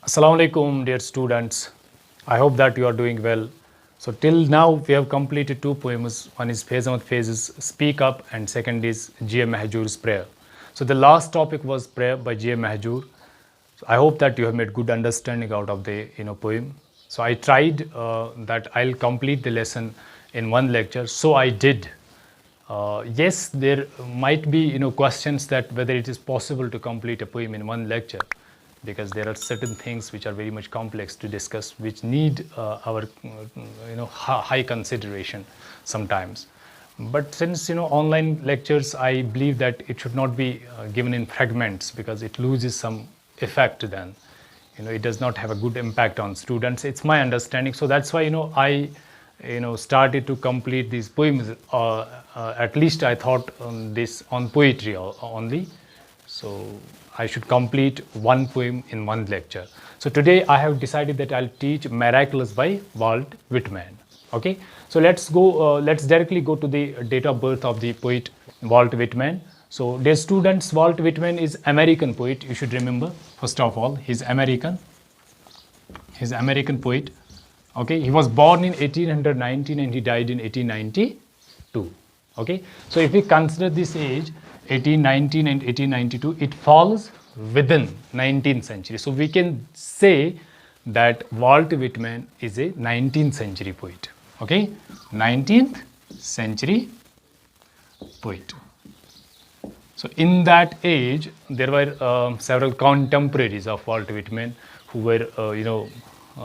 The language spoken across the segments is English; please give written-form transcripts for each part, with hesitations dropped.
Assalamu alaikum, dear students. I hope that you are doing well. So till now we have completed two poems. One is Faiz Ahmad Faiz's Speak Up and second is G.M. Mahjoor's Prayer. So the last topic was Prayer by G.M. Mahjoor. So I hope that you have made good understanding out of the poem. So I tried that I'll complete the lesson in one lecture. So I did. Yes, there might be questions that whether it is possible to complete a poem in one lecture, because there are certain things which are very much complex to discuss, which need our high consideration sometimes. But since online lectures, I believe that it should not be given in fragments because it loses some effect. Then it does not have a good impact on students. It's my understanding. So that's why I started to complete these poems. At least I thought on this on poetry only. So I should complete one poem in one lecture. So today I have decided that I'll teach Miraculous by Walt Whitman. Okay, so let's go. Let's directly go to the date of birth of the poet Walt Whitman. So, dear students, Walt Whitman is American poet. You should remember. First of all, he's American. He's American poet. Okay, he was born in 1819 and he died in 1892. Okay, so if we consider this age, 1819 and 1892, it falls within 19th century. So we can say that Walt Whitman is a 19th century poet. Okay, 19th century poet. So in that age, there were several contemporaries of Walt Whitman who were,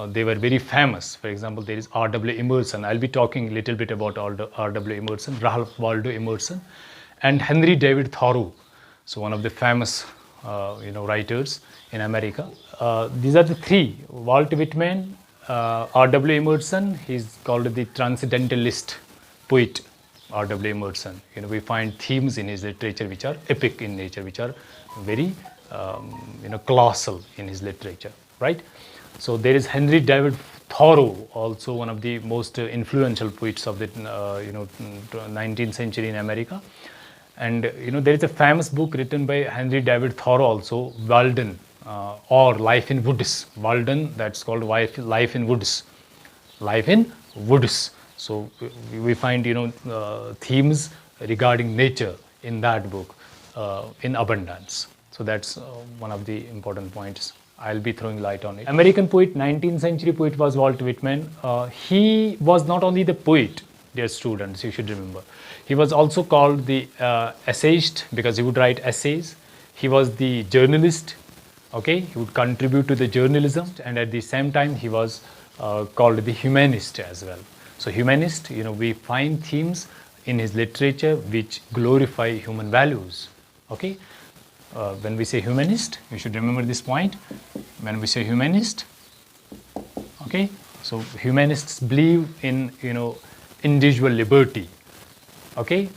they were very famous. For example, there is R.W. Emerson. I'll be talking a little bit about R.W. Emerson, Ralph Waldo Emerson, and Henry David Thoreau. So one of the famous, writers in America. These are the three: Walt Whitman, R.W. Emerson. He's called the transcendentalist poet. R.W. Emerson. We find themes in his literature which are epic in nature, which are very, colossal in his literature, right? So there is Henry David Thoreau, also one of the most influential poets of the 19th century in America. And there is a famous book written by Henry David Thoreau, also Walden, or Life in Woods. Walden, that's called Life in Woods. Life in Woods. So we find themes regarding nature in that book in abundance. So that's one of the important points. I'll be throwing light on it. American poet, 19th century poet was Walt Whitman. He was not only the poet, dear students, you should remember. He was also called the essayist because he would write essays. He was the journalist. Okay, he would contribute to the journalism, and at the same time he was called the humanist as well. So humanist, we find themes in his literature which glorify human values. Okay, when we say humanist, you should remember this point. When we say humanist, okay, so humanists believe in individual liberty. Okay,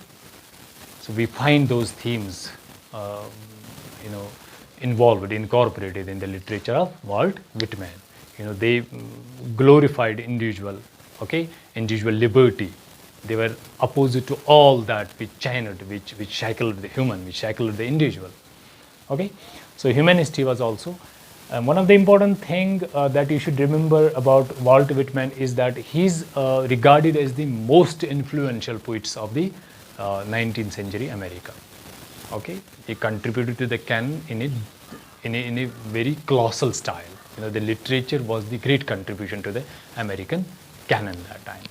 so we find those themes incorporated in the literature of Walt Whitman. They glorified individual liberty. They were opposite to all that which chained, which shackled the human, which shackled the individual. Okay, so humanist he was also. One of the important thing that you should remember about Walt Whitman is that he's regarded as the most influential poets of the 19th century America. Okay, he contributed to the canon in a very colossal style. The literature was the great contribution to the American canon that time.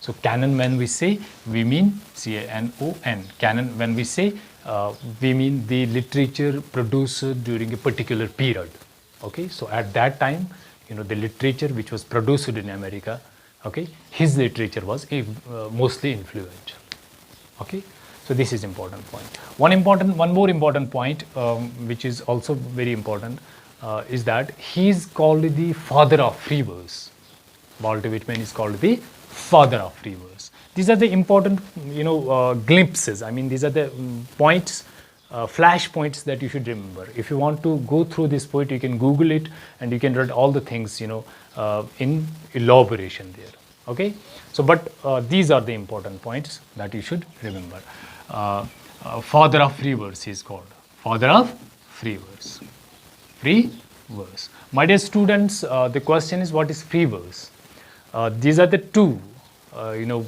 So canon, when we say, we mean C-A-N-O-N. Canon, when we say, we mean the literature produced during a particular period. Okay, so at that time, the literature which was produced in America, okay, his literature was mostly influential. Okay, so this is important point. One more important point, which is also very important, is that he is called the father of free verse. Walt Whitman is called the father of free verse. These are the important, glimpses. I mean, these are the points, flash points that you should remember. If you want to go through this poet, you can Google it and you can read all the things, in elaboration there. Okay, so but these are the important points that you should remember. Father of free verse is called. Father of free verse. Free verse. My dear students, the question is, what is free verse? These are the two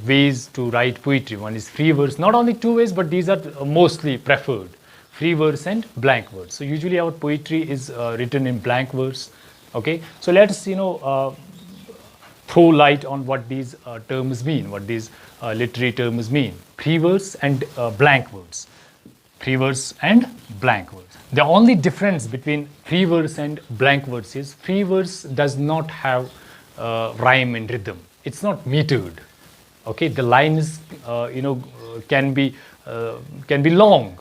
ways to write poetry. One is free verse. Not only two ways, but these are mostly preferred: free verse and blank verse. So usually our poetry is written in blank verse. Okay, so let's throw light on what these terms mean, what these literary terms mean: free verse and blank verse. Free verse and blank verse. The only difference between free verse and blank verse is free verse does not have rhyme and rhythm. It's not metered. Okay, the lines can be long,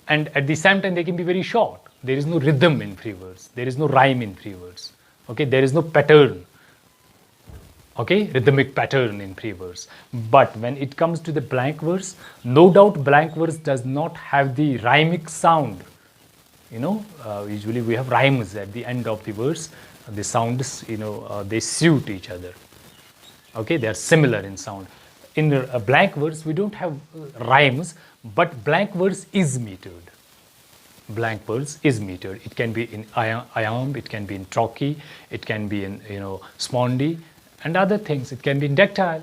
and at the same time they can be very short. There is no rhythm in free verse. There is no rhyme in free verse. Okay, there is no pattern. Okay, rhythmic pattern in free verse. But when it comes to the blank verse, no doubt blank verse does not have the rhymic sound. Usually we have rhymes at the end of the verse. The sounds, they suit each other. Okay, they are similar in sound. In a blank verse, we don't have rhymes, but blank verse is metered. Blank verse is metered. It can be in iamb, it can be in trochee, it can be in spondee, and other things. It can be in dactyl.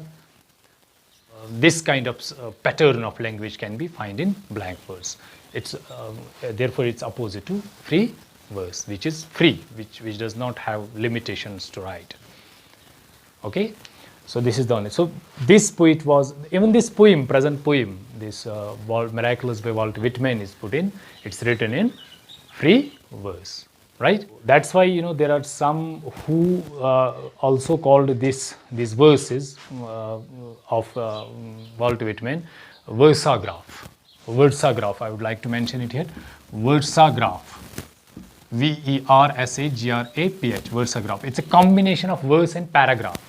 This kind of pattern of language can be found in blank verse. It's therefore it's opposite to free verse, which is free, which does not have limitations to write. Okay, so this is the only. So this poet was, even this poem, present poem, this Miraculous by Walt Whitman is put in. It's written in free verse. Right? That's why there are some who also called these verses of Walt Whitman versagraph. Versagraph, I would like to mention it here. Versagraph, V-E-R-S-A-G-R-A-P-H, versagraph. It's a combination of verse and paragraph.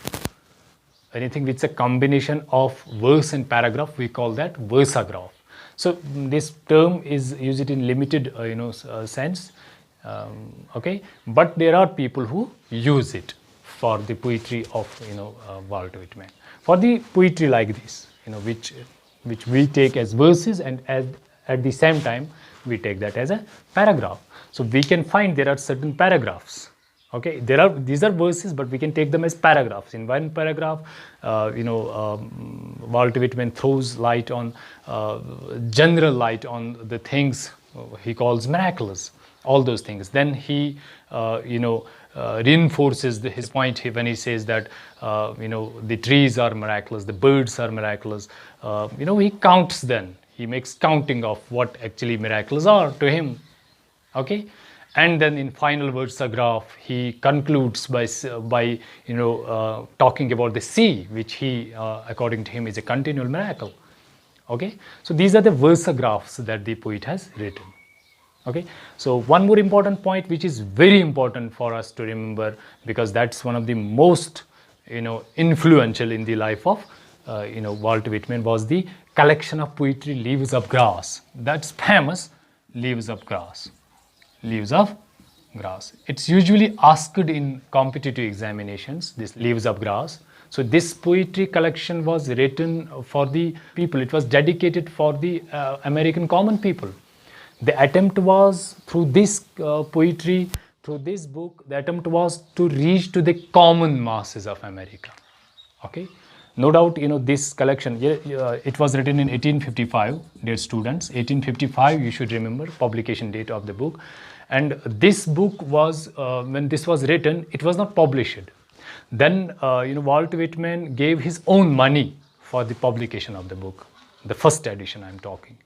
Anything which is a combination of verse and paragraph, we call that versagraph. So this term is used in limited sense. Okay, but there are people who use it for the poetry of Walt Whitman. For the poetry like this, which we take as verses, and at the same time we take that as a paragraph. So we can find there are certain paragraphs. Okay, these are verses, but we can take them as paragraphs. In one paragraph, Walt Whitman throws light on general light on the things he calls miraculous. All those things. Then he, reinforces his point when he says that, the trees are miraculous, the birds are miraculous. He counts them. He makes counting of what actually miracles are to him. Okay, and then in final versagraph, he concludes by talking about the sea, which he, according to him, is a continual miracle. Okay, so these are the versagraphs that the poet has written. Okay, so one more important point, which is very important for us to remember, because that's one of the most influential in the life of Walt Whitman, was the collection of poetry Leaves of Grass. That's famous, Leaves of Grass. Leaves of Grass. It's usually asked in competitive examinations, this Leaves of Grass. So this poetry collection was written for the people. It was dedicated for the American common people. The attempt was, through this poetry, through this book, the attempt was to reach to the common masses of America. Okay, no doubt, this collection, it was written in 1855, dear students. 1855, you should remember, publication date of the book. And this book was, when this was written, it was not published. Then, Walt Whitman gave his own money for the publication of the book, the first edition I'm talking.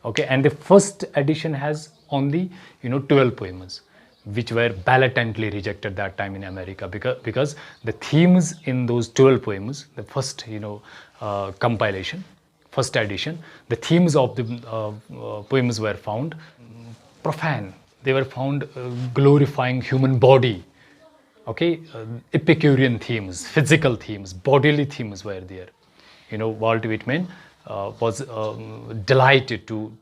Okay, and the first edition has only 12 poems, which were blatantly rejected that time in America, because the themes in those 12 poems, the first compilation, first edition, the themes of the poems were found profane. They were found glorifying human body. Okay, Epicurean themes, physical themes, bodily themes were there. Walt Whitman was delighted to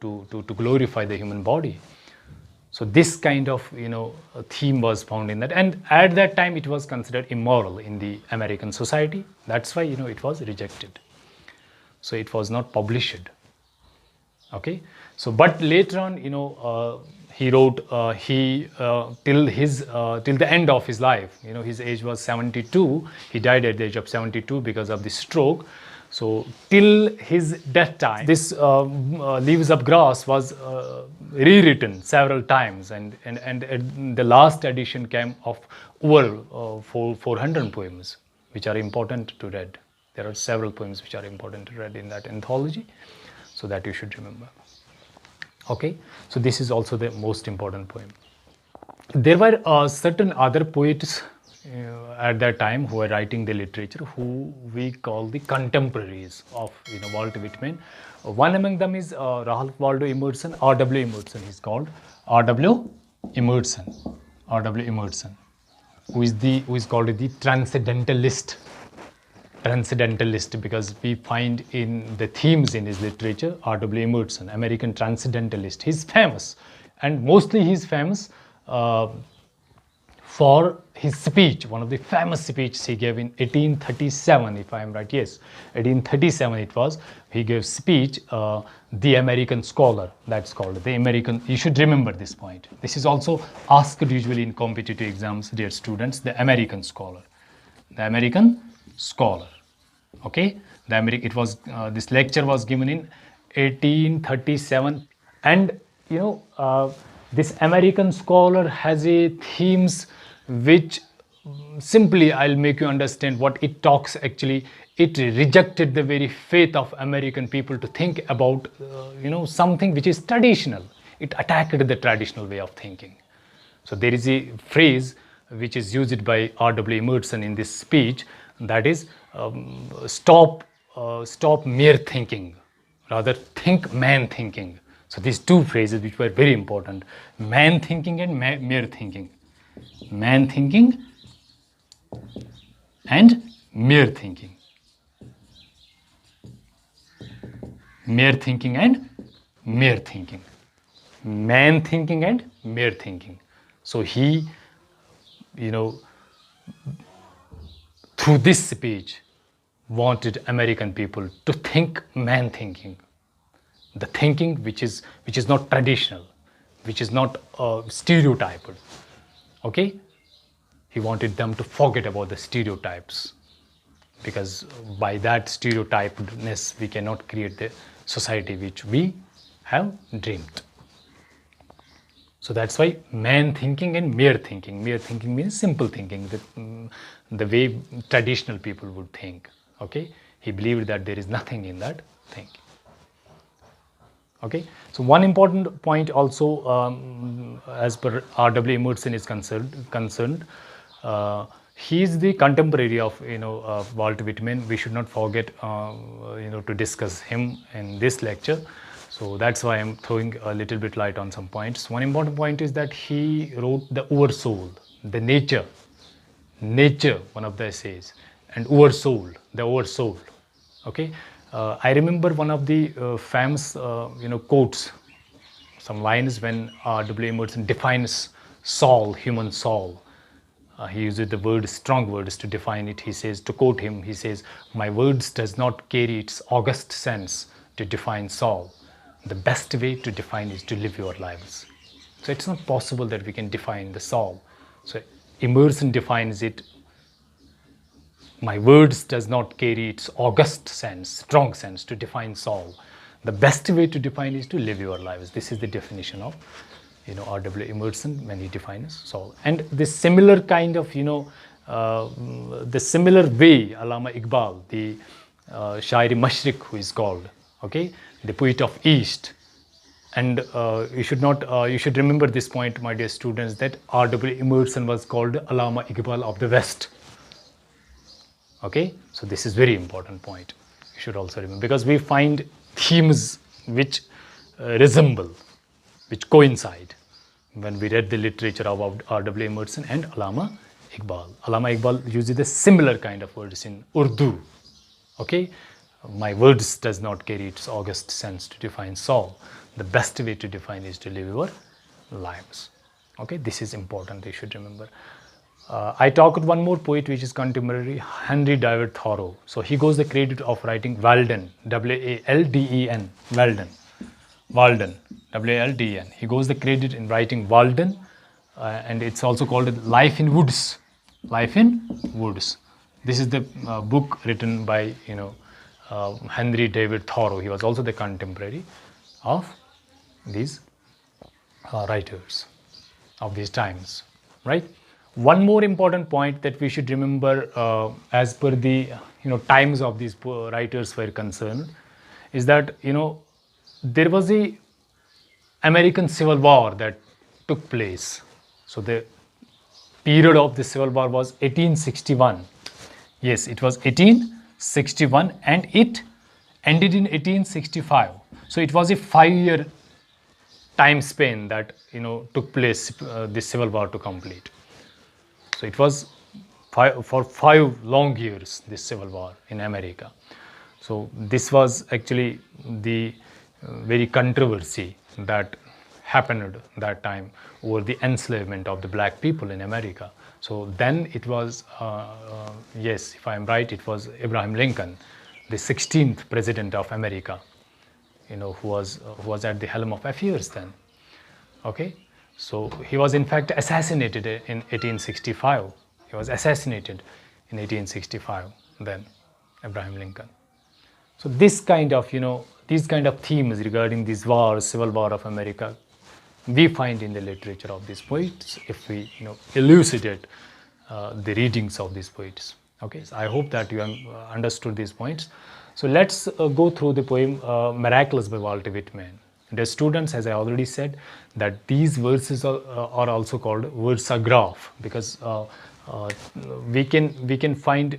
glorify the human body. So this kind of theme was found in that, and at that time it was considered immoral in the American society. That's why it was rejected. So it was not published. Okay. So but later on he wrote till the end of his life. His age was 72. He died at the age of 72 because of the stroke. So till his death time, this Leaves of Grass was rewritten several times, and the last edition came of over 400 poems, which are important to read. There are several poems which are important to read in that anthology, so that you should remember. Okay, so this is also the most important poem. There were certain other poets at that time who were writing the literature, who we call the contemporaries of Walt Whitman. One among them is Ralph Waldo Emerson. R.W. Emerson is called. R.W. Emerson. R.W. Emerson, who is called the transcendentalist. Transcendentalist, because we find in the themes in his literature, R.W. Emerson, American transcendentalist. He's famous, and mostly he's famous for his speech, one of the famous speeches he gave in 1837, if I am right. Yes, 1837 it was. He gave speech, The American Scholar, that's called. The American, you should remember this point. This is also asked usually in competitive exams, dear students, the American Scholar. The American Scholar. Okay, this lecture was given in 1837, and this American Scholar has a themes which simply I'll make you understand what it talks. Actually, it rejected the very faith of American people to think about something which is traditional. It attacked the traditional way of thinking. So there is a phrase which is used by R.W. Emerson in this speech, that is stop mere thinking, rather think man thinking. So these two phrases which were very important: man thinking and mere thinking. Man thinking and mere thinking. Mere thinking and mere thinking. Man thinking and mere thinking. So he, through this speech, wanted American people to think man thinking. The thinking which is not traditional, which is not stereotyped. Okay, he wanted them to forget about the stereotypes, because by that stereotypedness we cannot create the society which we have dreamed. So that's why man thinking and mere thinking. Mere thinking means simple thinking, the way traditional people would think. Okay, he believed that there is nothing in that thinking. Okay, so one important point also, as per R.W. Emerson is concerned, he is the contemporary of Walt Whitman. We should not forget to discuss him in this lecture. So that's why I'm throwing a little bit light on some points. One important point is that he wrote the Oversoul, the nature, one of the essays, and Oversoul, the Oversoul. Okay. I remember one of the famous, quotes, some lines when R.W. Emerson defines soul, human soul. He uses the word, strong words to define it. He says, to quote him, he says, "My words does not carry its august sense to define soul. The best way to define is to live your lives." So it's not possible that we can define the soul. So Emerson defines it: my words does not carry its august sense, strong sense to define soul. The best way to define is to live your lives. This is the definition of, R.W. Emerson when he defines soul. And this similar kind of, the similar way, Allama Iqbal, the Shair-e Mashriq who is called, okay, the poet of East. And you should remember this point, my dear students, that R.W. Emerson was called Allama Iqbal of the West. Okay, so this is very important point. You should also remember, because we find themes which resemble, which coincide when we read the literature of R.W. Emerson and Allama Iqbal. Allama Iqbal uses a similar kind of words in Urdu. Okay, my words does not carry its august sense to define soul. The best way to define is to live your lives. Okay, this is important. You should remember. I talked one more poet which is contemporary, Henry David Thoreau. So he goes the credit of writing Walden, W-A-L-D-E-N, Walden. Walden. He goes the credit in writing Walden, and it's also called Life in Woods. Life in Woods. This is the book written by Henry David Thoreau. He was also the contemporary of these writers of these times, right? One more important point that we should remember, as per the times of these writers were concerned, is that there was a American Civil War that took place. So the period of the Civil War was 1861. Yes, it was 1861 and it ended in 1865. So it was a 5-year time span that took place this Civil War to complete. So it was for 5 long years, this Civil War in America. So this was actually the very controversy that happened that time over the enslavement of the black people in America. So then it was, yes, if I am right, it was Abraham Lincoln, the 16th president of America, who was at the helm of affairs then. Okay, so he was in fact assassinated in 1865. He was assassinated in 1865 then, Abraham Lincoln. So this kind of, these kind of themes regarding these wars, Civil War of America, we find in the literature of these poets if we, elucidate the readings of these poets. Okay, so I hope that you have understood these points. So let's go through the poem Miracles by Walt Whitman. The students, as I already said, that these verses are also called versagraph because we can find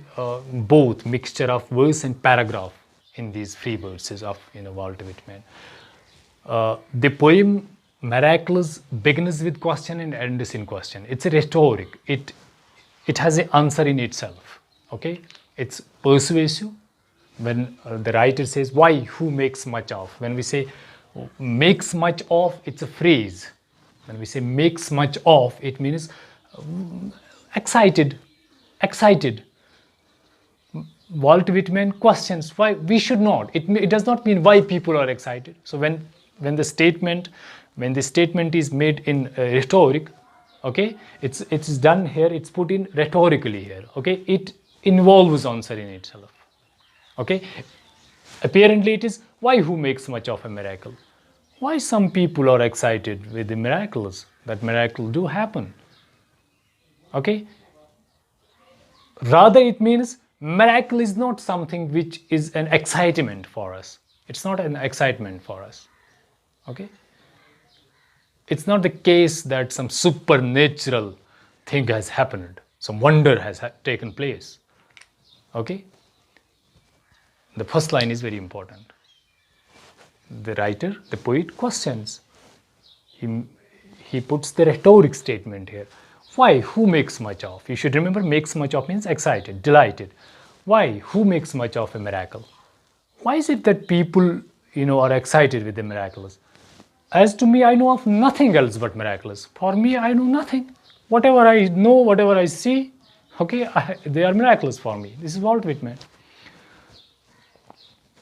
both mixture of verse and paragraph in these free verses of Walt Whitman. The poem Miracles begins with question and ends in question. It's a rhetoric. It has an answer in itself. Okay, it's persuasive. When the writer says why, who makes much of. When we say makes much of, it's a phrase. When we say makes much of, it means excited. Walt Whitman questions why we should not. It does not mean why people are excited. So when the statement is made in rhetoric, okay, it's done here. It's put in rhetorically here. Okay, it involves answer in itself. Okay, apparently it is why, who makes much of a miracle. Why some people are excited with the miracles, that miracles do happen. Okay, rather it means miracle is not something which is an excitement for us. It's not an excitement for us. Okay, it's not the case that some supernatural thing has happened, some wonder has taken place. Okay, the first line is very important. The writer, the poet questions. He puts the rhetoric statement here. Why? Who makes much of? You should remember, makes much of means excited, delighted. Why? Who makes much of a miracle? Why is it that people, are excited with the miracles? As to me, I know of nothing else but miracles. For me, I know nothing. Whatever I know, whatever I see, okay, they are miracles for me. This is Walt Whitman.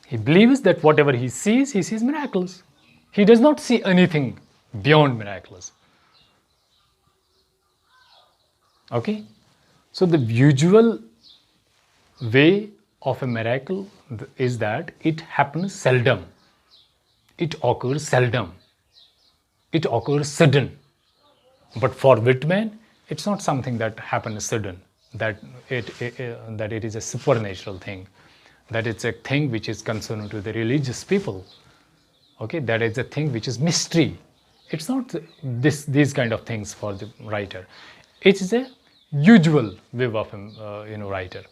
He believes that whatever he sees miracles. He does not see anything beyond miracles. Okay? So the usual way of a miracle is that it happens seldom. It occurs seldom. It occurs sudden. But for Whitman, it's not something that happens sudden, that it is a supernatural thing, that it's a thing which is concerned to the religious people. Okay, that is a thing which is mystery. It's not these kind of things for the writer. It is a usual way of a writer.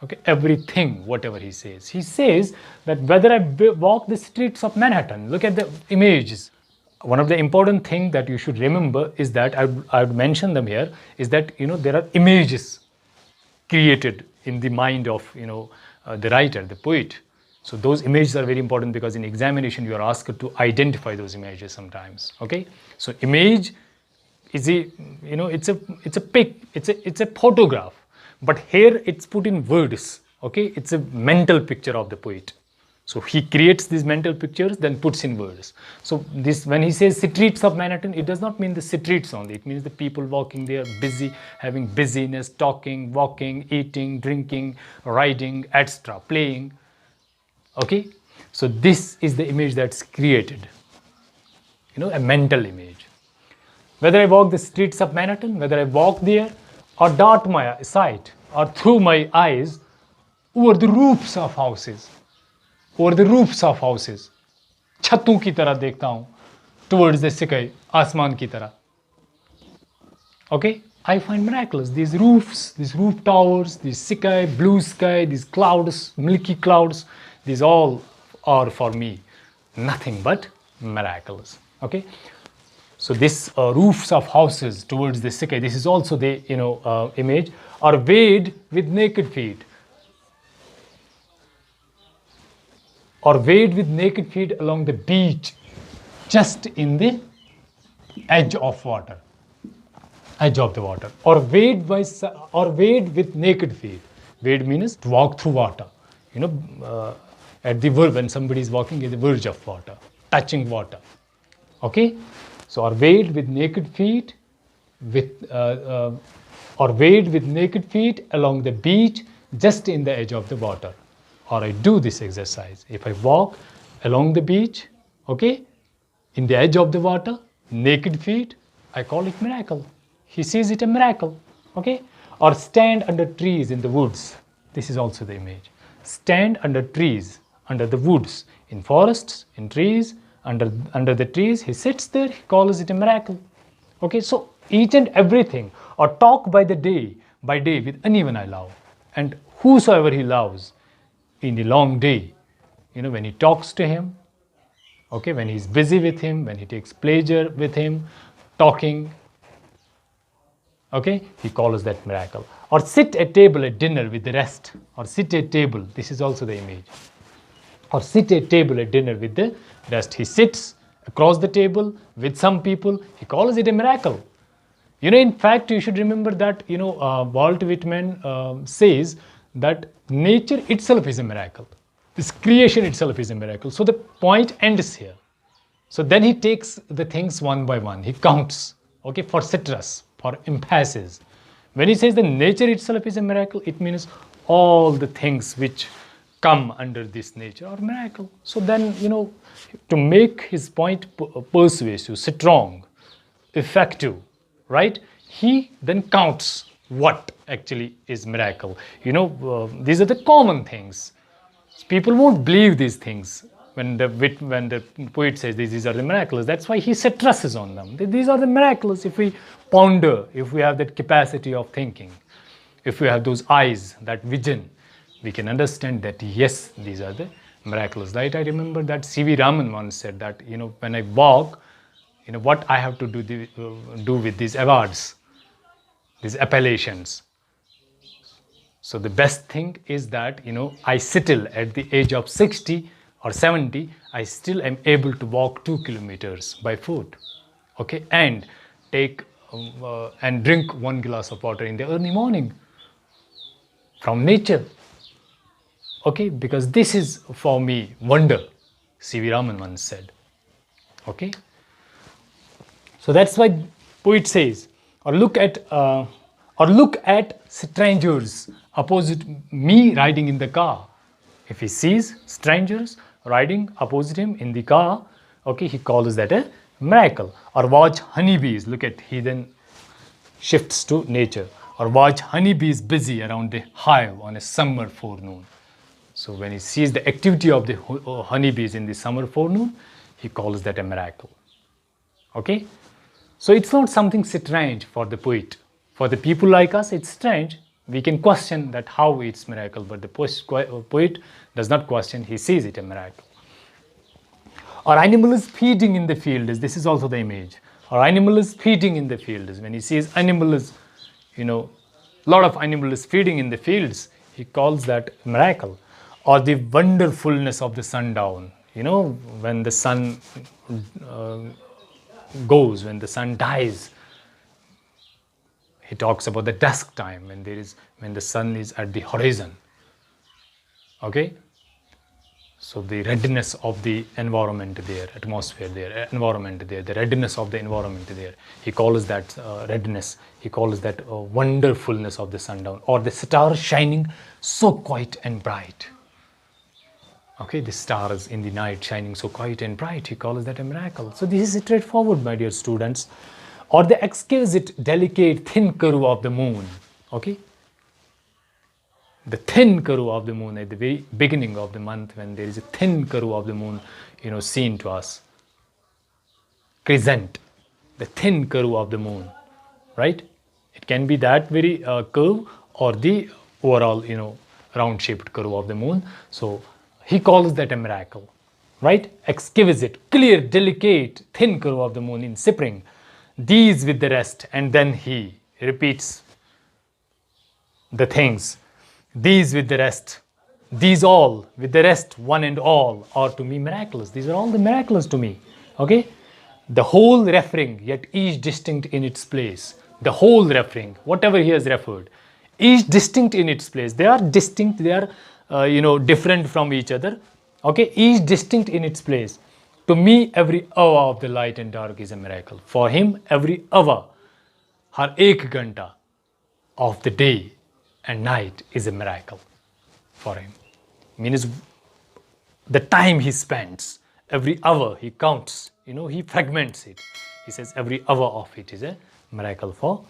Okay, everything, whatever he says that whether I walk the streets of Manhattan, look at the images. One of the important things that you should remember is that I would mention them here is that there are images created in the mind of the writer, the poet. So those images are very important because in examination you are asked to identify those images sometimes. Okay, so image is it's a pic, it's a photograph, but here it's put in words. Okay, it's a mental picture of the poet. So he creates these mental pictures, then puts in words. So this, when he says streets of Manhattan, it does not mean the streets only. It means the people walking there, busy, having busyness, talking, walking, eating, drinking, riding, etc., playing. Okay? So this is the image that's created. A mental image. Whether I walk the streets of Manhattan, whether I walk there, or dart my sight, or through my eyes over the roofs of houses, छतों की तरह देखता हूं, towards the sky, आसमान की तरह. Okay, I find miraculous. These roofs, these roof towers, these sky, blue sky, these clouds, milky clouds, these all are for me nothing but miraculous. Okay, so this roofs of houses towards the sky, this is also the image, are wade with naked feet. Or wade with naked feet along the beach, just in the edge of the water, or wade with naked feet. Wade means to walk through water. At the verge, when somebody is walking at the verge of water, touching water. Okay, so or wade with naked feet, along the beach, just in the edge of the water. Or I do this exercise. If I walk along the beach, okay, in the edge of the water, naked feet, I call it miracle. He sees it a miracle. Okay, or stand under trees in the woods. This is also the image. Stand under trees, under the woods, in forests, in trees, under the trees. He sits there. He calls it a miracle. Okay, so each and everything, or talk by day with anyone I love, and whosoever he loves. In the long day, when he talks to him, okay, when he's busy with him, when he takes pleasure with him, talking, okay, he calls that miracle. Or sit at table at dinner with the rest, or sit at table, this is also the image. Or sit at table at dinner with the rest. He sits across the table with some people, he calls it a miracle. In fact, you should remember that, Walt Whitman says that nature itself is a miracle. This creation itself is a miracle. So the point ends here. So then he takes the things one by one. He counts, okay, for citrus, for emphasis. When he says the nature itself is a miracle, it means all the things which come under this nature are miracle. So then, to make his point persuasive, strong, effective, right, he then counts what actually is miracle. These are the common things. People won't believe these things when the poet says these are the miraculous. That's why he stresses on them. These are the miraculous. If we ponder, if we have that capacity of thinking, if we have those eyes, that vision, we can understand that yes, these are the miraculous. Right? I remember that C.V. Raman once said that when I walk, what I have to do with these awards, these appellations. So the best thing is that, I still at the age of 60 or 70, I still am able to walk 2 kilometers by foot, okay, and take and drink 1 glass of water in the early morning from nature, okay, because this is for me wonder, C.V. Raman once said, okay. So that's why poet says, or look at strangers opposite me riding in the car. If he sees strangers riding opposite him in the car, okay, he calls that a miracle. Or watch honeybees. Look at, he then shifts to nature. Or watch honeybees busy around the hive on a summer forenoon. So when he sees the activity of the honeybees in the summer forenoon, he calls that a miracle. Okay. So it's not something strange for the poet. For the people like us, it's strange. We can question that how it's miracle, but the poet does not question. He sees it a miracle. Or animal is feeding in the fields. This is also the image. Or animal is feeding in the fields. When he sees animal is, lot of animal is feeding in the fields, he calls that miracle. Or the wonderfulness of the sundown. When the sun goes, when the sun dies, he talks about the dusk time when the sun is at the horizon. Okay, So the readiness of the environment there, atmosphere there, environment there, the readiness of the environment there. He calls that readiness. He calls that wonderfulness of the sundown, or the stars shining so quiet and bright. Okay, the stars in the night shining so quiet and bright. He calls that a miracle. So this is straightforward, my dear students. Or the exquisite, delicate, thin curve of the moon. Okay. The thin curve of the moon at the very beginning of the month, when there is a thin curve of the moon, seen to us. Crescent, the thin curve of the moon, right? It can be that very curve, or the overall, round-shaped curve of the moon. So he calls that a miracle, right? Exquisite, clear, delicate, thin curve of the moon in spring. These with the rest, and then he repeats the things. These with the rest, these all with the rest, one and all, are to me miraculous. These are all the miraculous to me. Okay? The whole referring, yet each distinct in its place. The whole referring, whatever he has referred, each distinct in its place. They are distinct, they are different from each other. Okay? Each distinct in its place. To me, every hour of the light and dark is a miracle. For him, every hour, har ek ghanta of the day and night is a miracle for him. Means the time he spends, every hour he counts, he fragments it. He says every hour of it is a miracle for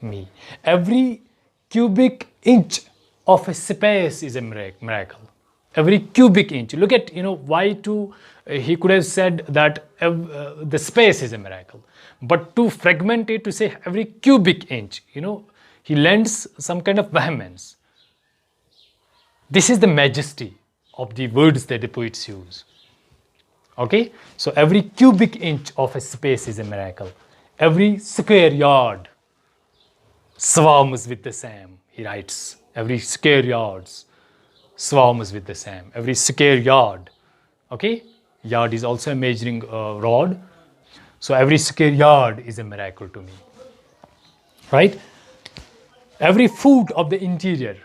me. Every cubic inch of a space is a miracle. Every cubic inch. Look at, why to, he could have said that the space is a miracle. But to fragment it, to say every cubic inch, he lends some kind of vehemence. This is the majesty of the words that the poets use. Okay? So every cubic inch of a space is a miracle. Every square yard swarms with the same, he writes. Every square yards swarms with the same. Every square yard. Okay? Yard is also a measuring rod. So every square yard is a miracle to me. Right? Every foot of the interior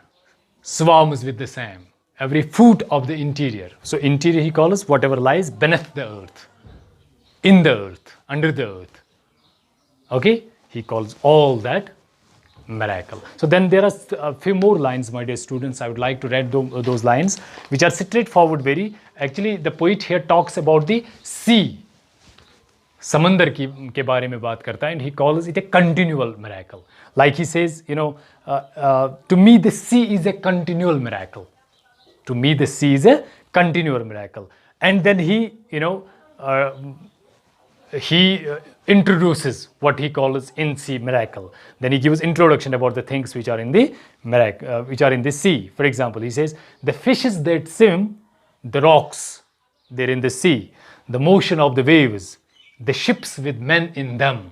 swarms with the same. Every foot of the interior. So interior he calls whatever lies beneath the earth, in the earth, under the earth. Okay? He calls all that miracle. So then there are a few more lines, my dear students. I would like to read those lines, which are straightforward very. Actually, the poet here talks about the sea. समंदर के बारे में बात करता है, and he calls it a continual miracle. Like he says, to me the sea is a continual miracle. To me the sea is a continual miracle. And then he, introduces what he calls in sea miracle. Then he gives introduction about the things which are in the miracle, which are in the sea. For example, he says, the fishes that swim, the rocks, they're in the sea, the motion of the waves, the ships with men in them,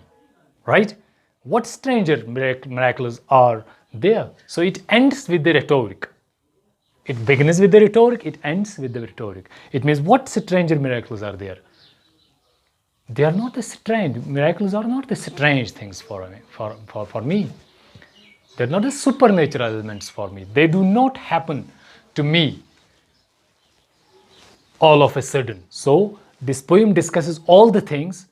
right? What stranger miracles are there? So it ends with the rhetoric. It begins with the rhetoric, it ends with the rhetoric. It means what stranger miracles are there? They are not the strange. Miracles are not the strange things for me. They're not the supernatural elements for me. They do not happen to me all of a sudden. So this poem discusses all the things,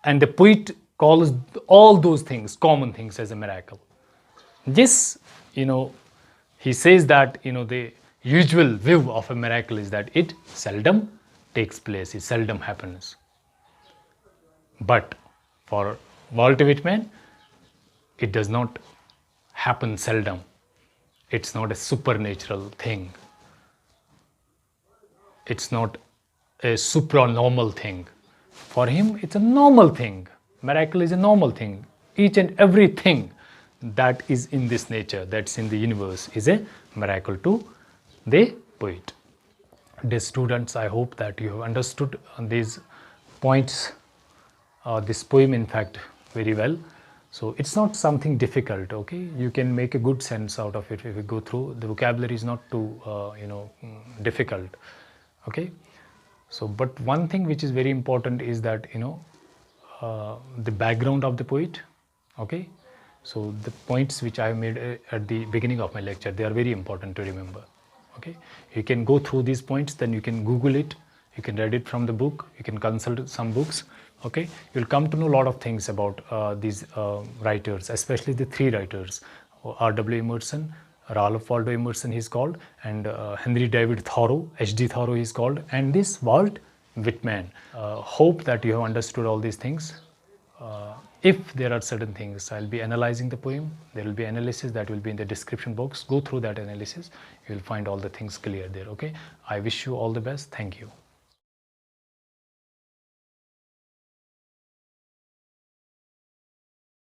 and the poet calls all those things, common things, as a miracle. This, he says that, the usual view of a miracle is that it seldom takes place, it seldom happens. But for Walt Whitman, it does not happen seldom. It's not a supernatural thing. It's not a supranormal thing. For him, it's a normal thing. Miracle is a normal thing. Each and everything that is in this nature, that's in the universe, is a miracle to the poet. Dear students, I hope that you have understood these points, this poem in fact, very well. So it's not something difficult, okay? You can make a good sense out of it if you go through. The vocabulary is not too, difficult, okay? So, but one thing which is very important is that, the background of the poet, okay? So the points which I made at the beginning of my lecture, they are very important to remember. Okay, you can go through these points, then you can Google it, you can read it from the book, you can consult some books. Okay, you'll come to know a lot of things about these writers, especially the three writers: R.W. Emerson, Ralph Waldo Emerson he's called, and Henry David Thoreau, H.D. Thoreau he's called, and this Walt Whitman. Hope that you have understood all these things. If there are certain things, I'll be analyzing the poem. There will be analysis that will be in the description box. Go through that analysis. You will find all the things clear there. Okay. I wish you all the best. Thank you.